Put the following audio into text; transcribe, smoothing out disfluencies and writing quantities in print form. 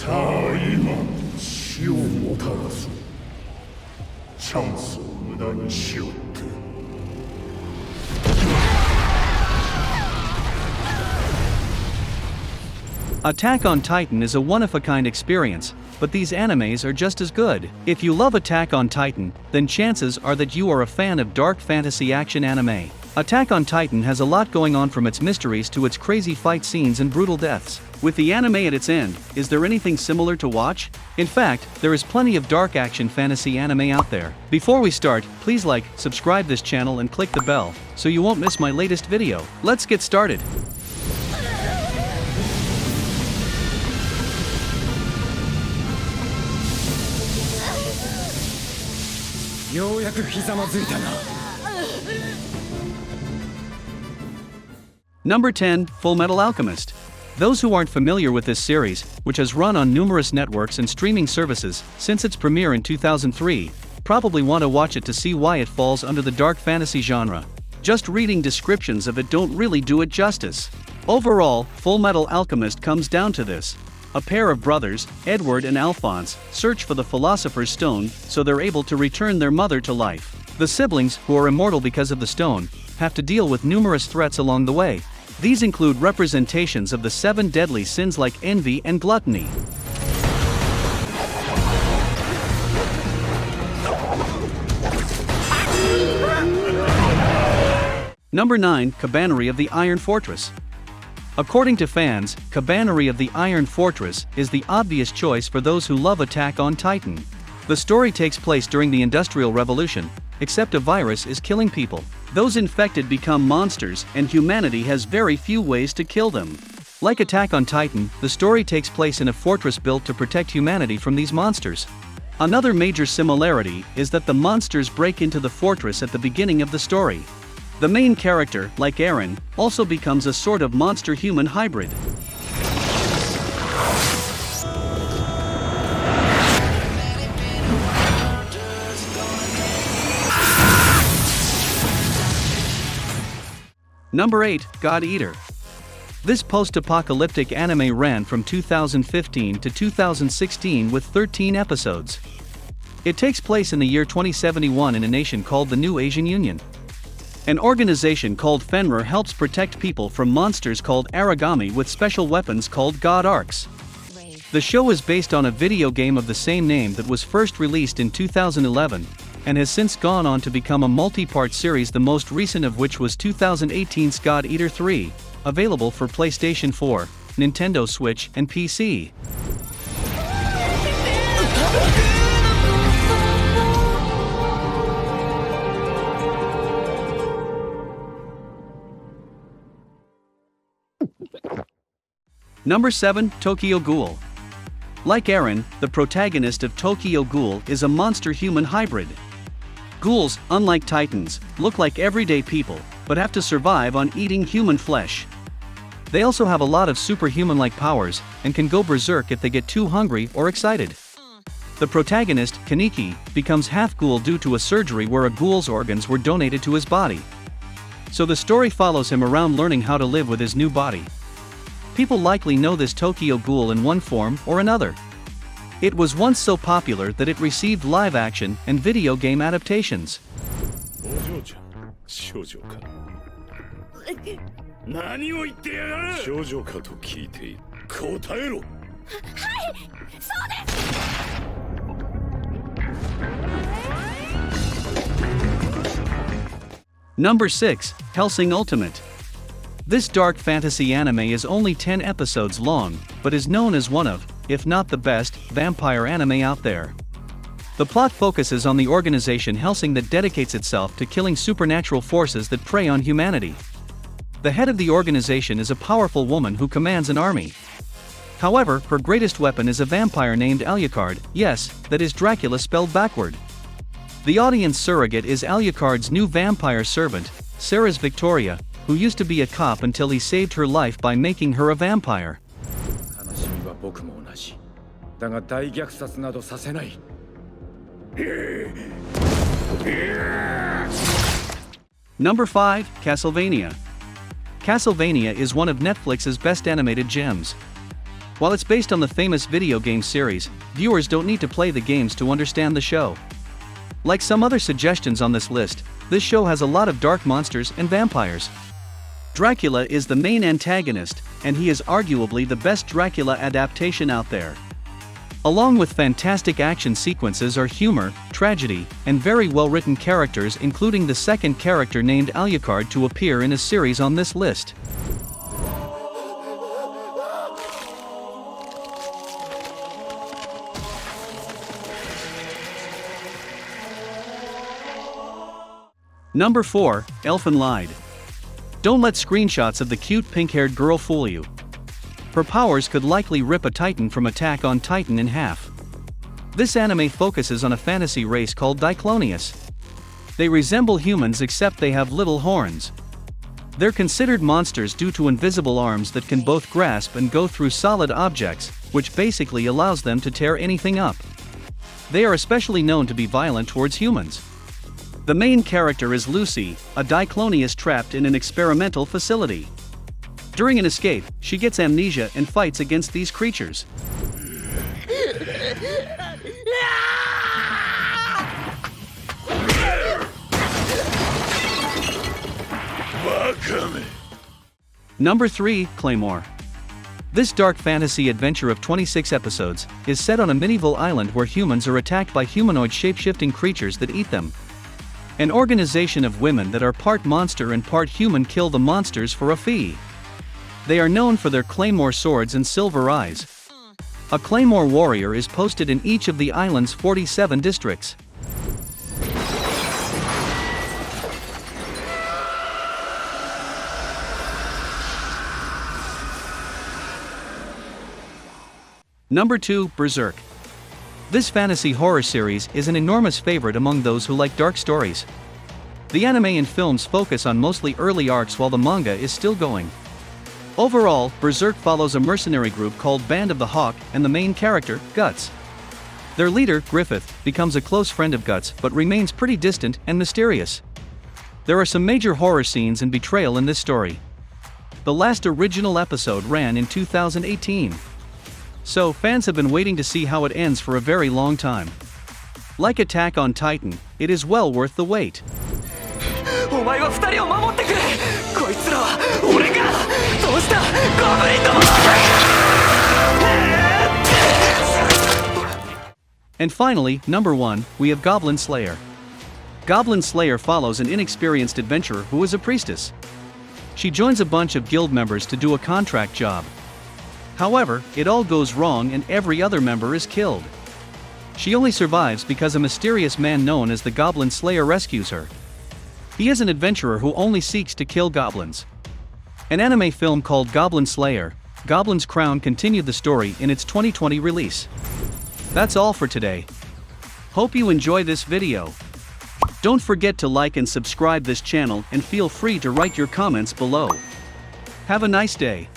さあ今死をもたらすチャンスを無駄にしよって Attack on Titan is a one-of-a-kind experience, but these animes are just as good. If you love Attack on Titan, then chances are that you are a fan of dark fantasy action anime. Attack on Titan has a lot going on, from its mysteries to its crazy fight scenes and brutal deaths. With the anime at its end, is there anything similar to watch? In fact, there is plenty of dark action fantasy anime out there. Before we start, please like, subscribe this channel and click the bell, so you won't miss my latest video. Let's get started. Number 10, Fullmetal Alchemist. Those who aren't familiar with this series, which has run on numerous networks and streaming services since its premiere in 2003, probably want to watch it to see why it falls under the dark fantasy genre. Just reading descriptions of it don't really do it justice. Overall, Fullmetal Alchemist comes down to this. A pair of brothers, Edward and Alphonse, search for the Philosopher's Stone so they're able to return their mother to life. The siblings, who are immortal because of the stone, have to deal with numerous threats along the way. These include representations of the 7 deadly sins like envy and gluttony. Number 9, Cabannery of the Iron Fortress. According to fans, Cabannery of the Iron Fortress is the obvious choice for those who love Attack on Titan. The story takes place during the Industrial Revolution, except a virus is killing people. Those infected become monsters, and humanity has very few ways to kill them. Like Attack on Titan, the story takes place in a fortress built to protect humanity from these monsters. Another major similarity is that the monsters break into the fortress at the beginning of the story. The main character, like Eren, also becomes a sort of monster-human hybrid. Number 8, God Eater. This post-apocalyptic anime ran from 2015 to 2016 with 13 episodes. It takes place in the year 2071 in a nation called the New Asian Union. An organization called Fenrir helps protect people from monsters called Aragami with special weapons called God Arcs. The show is based on a video game of the same name that was first released in 2011, and has since gone on to become a multi-part series, the most recent of which was 2018's God Eater 3, available for PlayStation 4, Nintendo Switch, and PC. Number 7, Tokyo Ghoul. Like Eren, the protagonist of Tokyo Ghoul is a monster-human hybrid. Ghouls, unlike titans, look like everyday people, but have to survive on eating human flesh. They also have a lot of superhuman-like powers, and can go berserk if they get too hungry or excited. The protagonist, Kaneki, becomes half-ghoul due to a surgery where a ghoul's organs were donated to his body. So the story follows him around learning how to live with his new body. People likely know this Tokyo Ghoul in one form or another. It was once so popular that it received live-action and video game adaptations. Number 6, Hellsing Ultimate. This dark fantasy anime is only 10 episodes long, but is known as one of, if not the best, vampire anime out there. The plot focuses on the organization Hellsing that dedicates itself to killing supernatural forces that prey on humanity. The head of the organization is a powerful woman who commands an army. However, her greatest weapon is a vampire named Alucard, yes, that is Dracula spelled backward. The audience surrogate is Alucard's new vampire servant, Sarah's Victoria, who used to be a cop until he saved her life by making her a vampire. Number 5, Castlevania. Castlevania is one of Netflix's best animated gems. While it's based on the famous video game series, viewers don't need to play the games to understand the show. Like some other suggestions on this list, this show has a lot of dark monsters and vampires. Dracula is the main antagonist, and he is arguably the best Dracula adaptation out there. Along with fantastic action sequences are humor, tragedy, and very well-written characters, including the second character named Alucard to appear in a series on this list. Number 4, ELFEN lied. Don't let screenshots of the cute pink-haired girl fool you. Her powers could likely rip a Titan from Attack on Titan in half. This anime focuses on a fantasy race called Diclonius. They resemble humans except they have little horns. They're considered monsters due to invisible arms that can both grasp and go through solid objects, which basically allows them to tear anything up. They are especially known to be violent towards humans. The main character is Lucy, a Diclonius trapped in an experimental facility. During an escape, she gets amnesia and fights against these creatures. Number 3, Claymore. This dark fantasy adventure of 26 episodes is set on a medieval island where humans are attacked by humanoid shape-shifting creatures that eat them. An organization of women that are part monster and part human kill the monsters for a fee. They are known for their claymore swords and silver eyes. A claymore warrior is posted in each of the island's 47 districts. Number 2, Berserk. This fantasy horror series is an enormous favorite among those who like dark stories. The anime and films focus on mostly early arcs while the manga is still going. Overall, Berserk follows a mercenary group called Band of the Hawk and the main character, Guts. Their leader, Griffith, becomes a close friend of Guts but remains pretty distant and mysterious. There are some major horror scenes and betrayal in this story. The last original episode ran in 2018. So, fans have been waiting to see how it ends for a very long time. Like Attack on Titan, it is well worth the wait. And finally, number 1, we have Goblin Slayer. Goblin Slayer follows an inexperienced adventurer who is a priestess. She joins a bunch of guild members to do a contract job. However, it all goes wrong and every other member is killed. She only survives because a mysterious man known as the Goblin Slayer rescues her. He is an adventurer who only seeks to kill goblins. An anime film called Goblin Slayer, Goblin's Crown continued the story in its 2020 release. That's all for today. Hope you enjoy this video. Don't forget to like and subscribe this channel and feel free to write your comments below. Have a nice day.